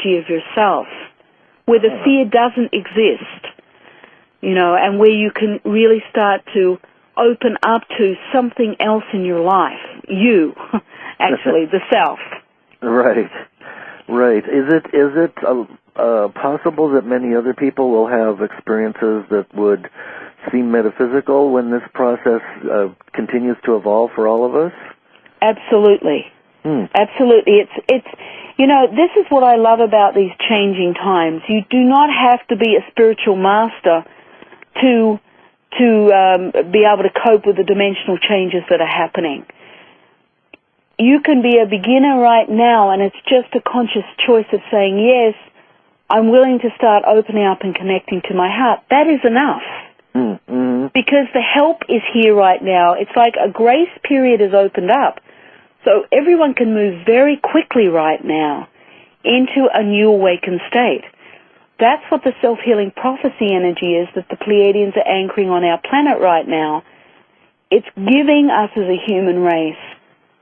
of yourself, where the fear doesn't exist, and where you can really start to open up to something else in your life. You, actually, the self. Right. Is it possible that many other people will have experiences that would seem metaphysical when this process continues to evolve for all of us? Absolutely. Absolutely. It's this is what I love about these changing times. You do not have to be a spiritual master to be able to cope with the dimensional changes that are happening. You can be a beginner right now, and it's just a conscious choice of saying, yes, I'm willing to start opening up and connecting to my heart. That is enough. Mm-hmm. Because the help is here right now. It's like a grace period has opened up. So everyone can move very quickly right now into a new awakened state. That's what the self-healing prophecy energy is that the Pleiadians are anchoring on our planet right now. It's giving us as a human race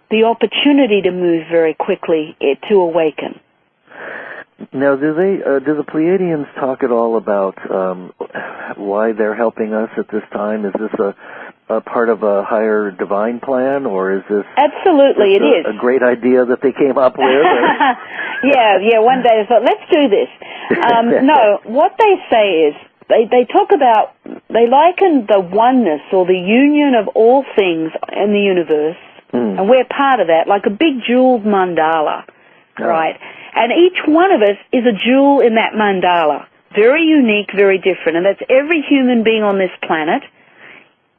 the opportunity to move very quickly to awaken. Now, do the Pleiadians talk at all about why they're helping us at this time? Is this a part of a higher divine plan, or is this absolutely it is a great idea that they came up with? Yeah. One day they thought, let's do this. No, what they say is they talk about, they liken the oneness or the union of all things in the universe, and we're part of that, like a big jeweled mandala, right? And each one of us is a jewel in that mandala, very unique, very different, and that's every human being on this planet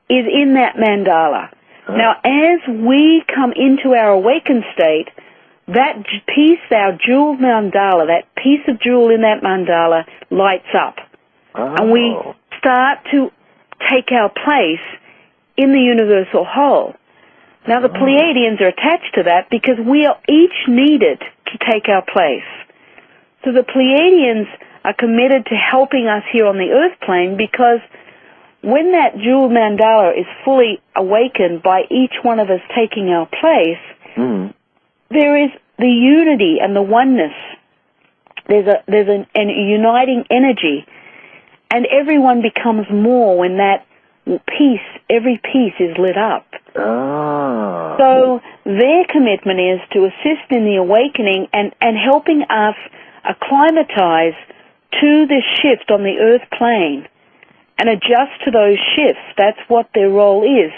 is in that mandala. Now, as we come into our awakened state, that piece, our jeweled mandala, that piece of jewel in that mandala lights up. And we start to take our place in the universal whole. Now, the Pleiadians are attached to that because we are each needed to take our place. So the Pleiadians are committed to helping us here on the earth plane, because when that jeweled mandala is fully awakened by each one of us taking our place, there is the unity and the oneness. There's a uniting energy, and everyone becomes more when that piece, every piece is lit up. So their commitment is to assist in the awakening and helping us acclimatize to this shift on the earth plane and adjust to those shifts. That's what their role is,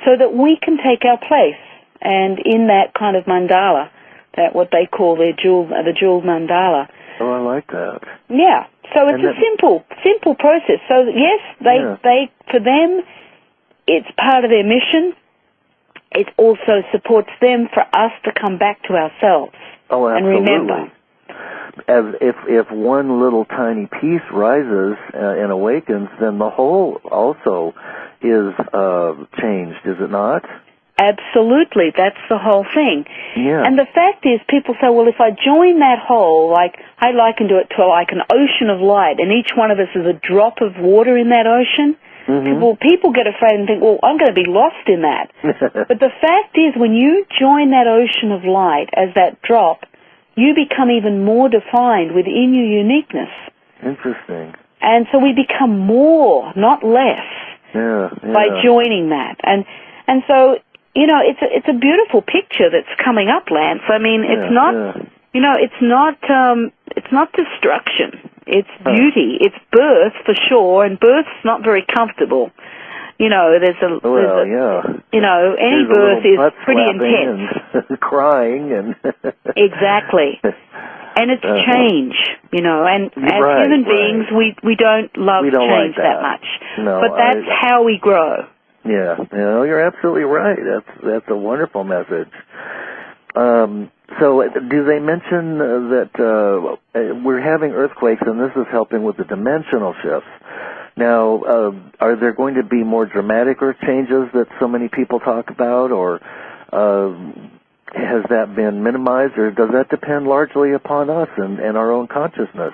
so that we can take our place. And in that kind of mandala, that what they call the jeweled mandala. Oh, I like that. Yeah. So it's a simple process. So yes, they for them, it's part of their mission. It also supports them for us to come back to ourselves. Oh, absolutely. And remember. As if one little tiny piece rises and awakens, then the whole also is changed, is it not? Absolutely, that's the whole thing. Yeah. And the fact is, people say, well, if I join that whole, like I liken it to like an ocean of light, and each one of us is a drop of water in that ocean. People get afraid and think, well, I'm going to be lost in that. But the fact is, when you join that ocean of light as that drop, you become even more defined within your uniqueness. Interesting. And so we become more, not less, by joining that. And so, it's a beautiful picture that's coming up, Lance. I mean, it's not destruction. It's beauty. It's birth for sure, and birth's not very comfortable. Any birth is pretty intense. And crying and exactly. And it's change, and as human beings, we don't love change like that much. No, but that's how we grow. Yeah, you're absolutely right. That's a wonderful message. So do they mention that we're having earthquakes, and this is helping with the dimensional shifts? Now, are there going to be more dramatic earth changes that so many people talk about, or has that been minimized, or does that depend largely upon us and our own consciousness?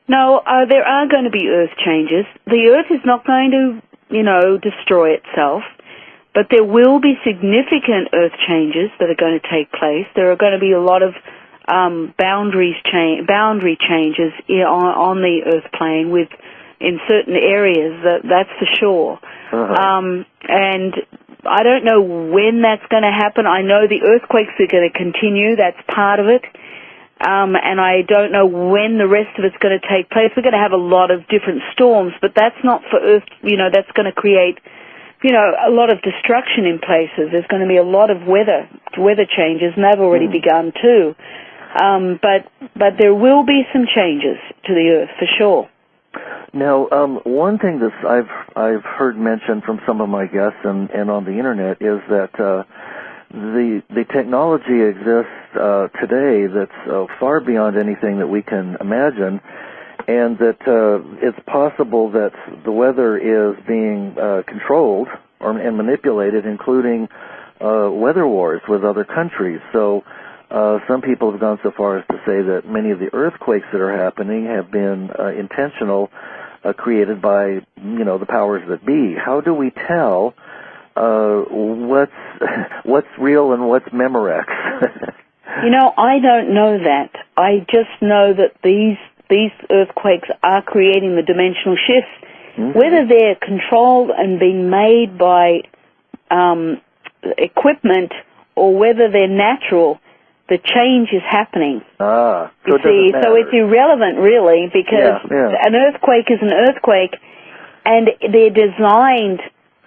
No, there are going to be earth changes. The earth is not going to, destroy itself, but there will be significant earth changes that are going to take place. There are going to be a lot of boundary changes on the Earth plane in certain areas. That's for sure. And I don't know when that's going to happen. I know the earthquakes are going to continue. That's part of it. And I don't know when the rest of it's going to take place. We're going to have a lot of different storms, but that's not for Earth. That's going to create, a lot of destruction in places. There's going to be a lot of weather changes, and they've already begun too. But there will be some changes to the Earth for sure. Now, one thing that I've heard mentioned from some of my guests and on the internet is that the technology exists today that's far beyond anything that we can imagine, and that it's possible that the weather is being controlled and manipulated, including weather wars with other countries. So some people have gone so far as to say that many of the earthquakes that are happening have been intentional, created by, the powers that be. How do we tell what's real and what's Memorex? I don't know that. I just know that these earthquakes are creating the dimensional shifts. Mm-hmm. Whether they're controlled and being made by equipment or whether they're natural, the change is happening. So it's irrelevant really, because an earthquake is an earthquake, and they're designed,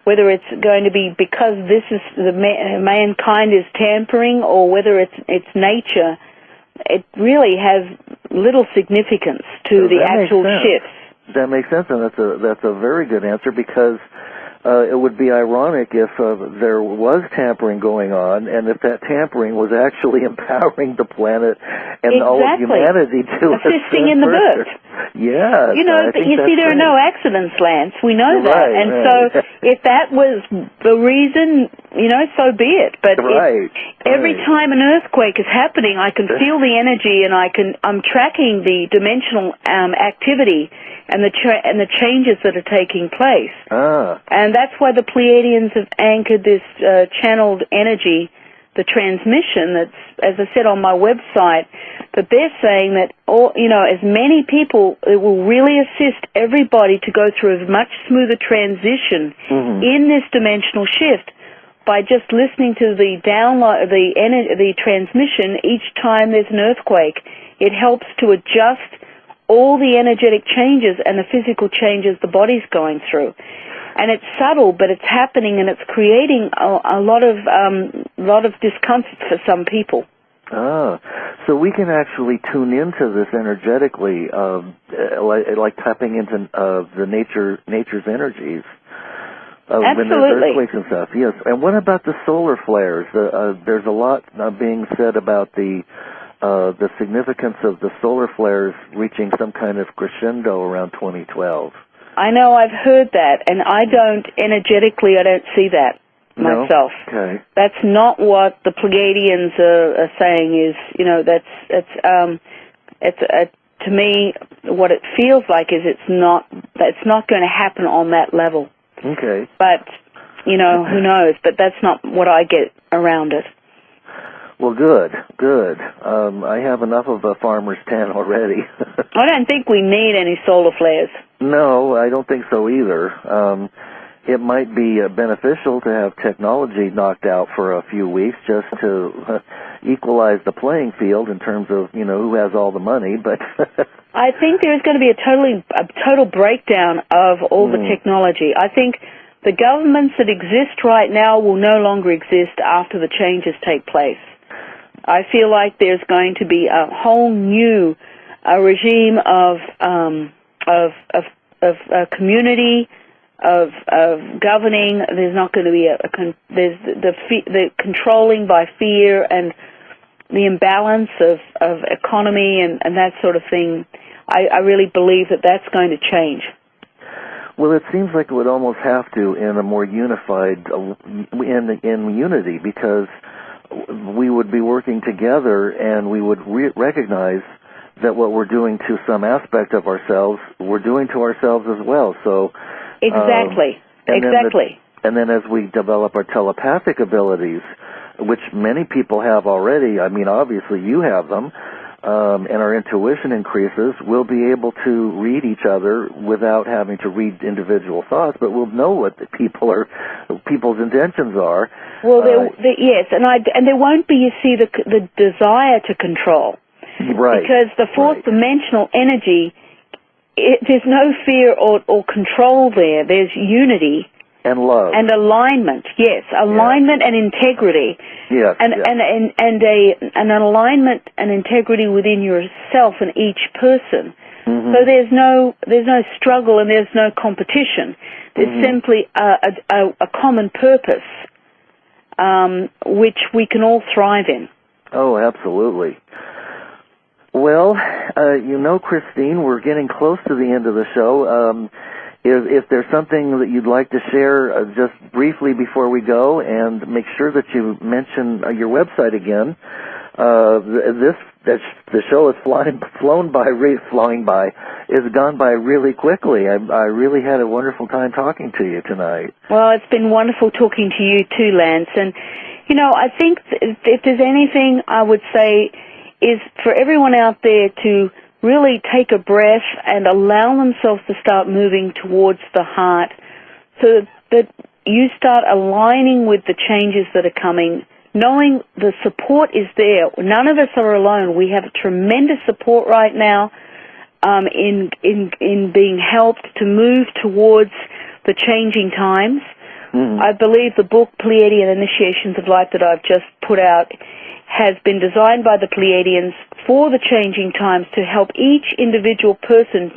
whether it's going to be because this is mankind is tampering or whether it's nature, it really has little significance to the actual shifts. That makes sense, and that's a very good answer, because it would be ironic if there was tampering going on, and if that tampering was actually empowering the planet and all of humanity to assisting in the birth. Yeah. There are no accidents, Lance. We know that, and so if that was the reason, so be it. But every time an earthquake is happening, I can feel the energy, and I'm tracking the dimensional activity and the changes that are taking place. And that's why the Pleiadians have anchored this channeled energy, the transmission that's, as I said on my website, that they're saying that as many people, it will really assist everybody to go through a much smoother transition in this dimensional shift by just listening to the download, the transmission each time there's an earthquake. It helps to adjust all the energetic changes and the physical changes the body's going through. And it's subtle, but it's happening, and it's creating a lot of discomfort for some people. So we can actually tune into this energetically, like tapping into the nature's energies. When there's earthquakes and stuff. Yes. And what about the solar flares? There's a lot being said about the significance of the solar flares reaching some kind of crescendo around 2012. I know, I've heard that, and I don't see that myself. No? Okay. That's not what the Pleiadians are saying. To me, what it feels like is it's not going to happen on that level. Okay. But, who knows? But that's not what I get around it. Well, good. I have enough of a farmer's tan already. I don't think we need any solar flares. No, I don't think so either. It might be beneficial to have technology knocked out for a few weeks just to equalize the playing field in terms of, who has all the money, but... I think there's going to be a total breakdown of all the technology. I think the governments that exist right now will no longer exist after the changes take place. I feel like there's going to be a whole new regime of community, of governing. There's not going to be there's the controlling by fear and the imbalance of economy and that sort of thing. I really believe that that's going to change. Well, it seems like it would almost have to in a more unified, in unity, because we would be working together and we would recognize that what we're doing to some aspect of ourselves, we're doing to ourselves as well. So exactly. And then as we develop our telepathic abilities, which many people have already. I mean, obviously you have them, and our intuition increases, we'll be able to read each other without having to read individual thoughts, but we'll know what the people's intentions are. Well, yes, and there won't be, you see, the desire to control. Right. Because the fourth dimensional energy, there's no fear or control there. There's unity. And love. And alignment, yes. Alignment and integrity. Yes. And an alignment and integrity within yourself and each person. Mm-hmm. So there's no struggle and there's no competition. There's simply a common purpose, which we can all thrive in. Oh, absolutely. Well, Christine, we're getting close to the end of the show. If there's something that you'd like to share just briefly before we go, and make sure that you mention your website again. The show is gone by really quickly. I really had a wonderful time talking to you tonight. Well, it's been wonderful talking to you too, Lance. And, I think if there's anything I would say is for everyone out there to really take a breath and allow themselves to start moving towards the heart so that you start aligning with the changes that are coming, knowing the support is there. None of us are alone. We have tremendous support right now in being helped to move towards the changing times. Mm-hmm. I believe the book Pleiadian Initiations of Life that I've just put out has been designed by the Pleiadians for the changing times to help each individual person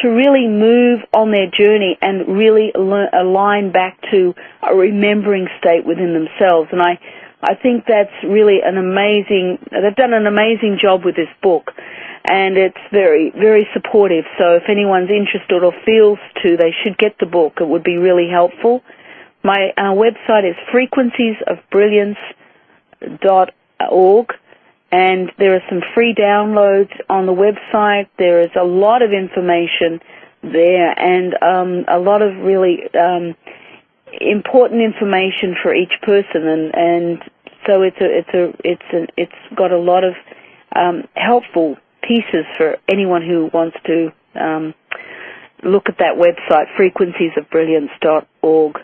to really move on their journey and really align back to a remembering state within themselves. And I think that's really they've done an amazing job with this book, and it's very, very supportive. So if anyone's interested or feels to, they should get the book. It would be really helpful. My website is frequenciesofbrilliance.org, and there are some free downloads on the website. There is a lot of information there, and a lot of really important information for each person, and so it's got a lot of helpful pieces for anyone who wants to look at that website, frequenciesofbrilliance.org.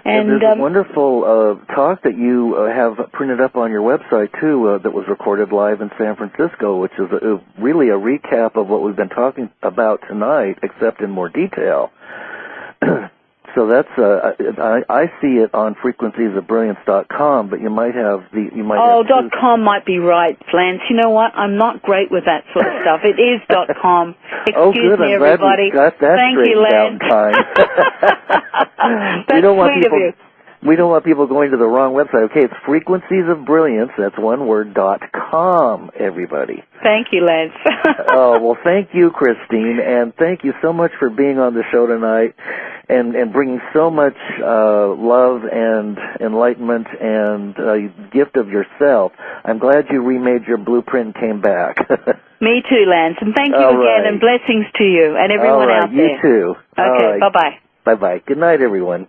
And there's a wonderful talk that you have printed up on your website, too, that was recorded live in San Francisco, which is really a recap of what we've been talking about tonight, except in more detail. So that's I see it on frequenciesofbrilliance.com, but you might have .com might be right, Lance. You know what? I'm not great with that sort of stuff. It is .com. Excuse me, everybody. Got that Thank you, Lance. That's sweet of you. We don't want people going to the wrong website. Okay, it's Frequencies of Brilliance, that's one word, .com, everybody. Thank you, Lance. Oh, well, thank you, Christine, and thank you so much for being on the show tonight and bringing so much love and enlightenment and gift of yourself. I'm glad you remade your blueprint and came back. Me too, Lance, and thank you again, and blessings to you and everyone out there. You too. Okay, bye-bye. Bye-bye. Good night, everyone.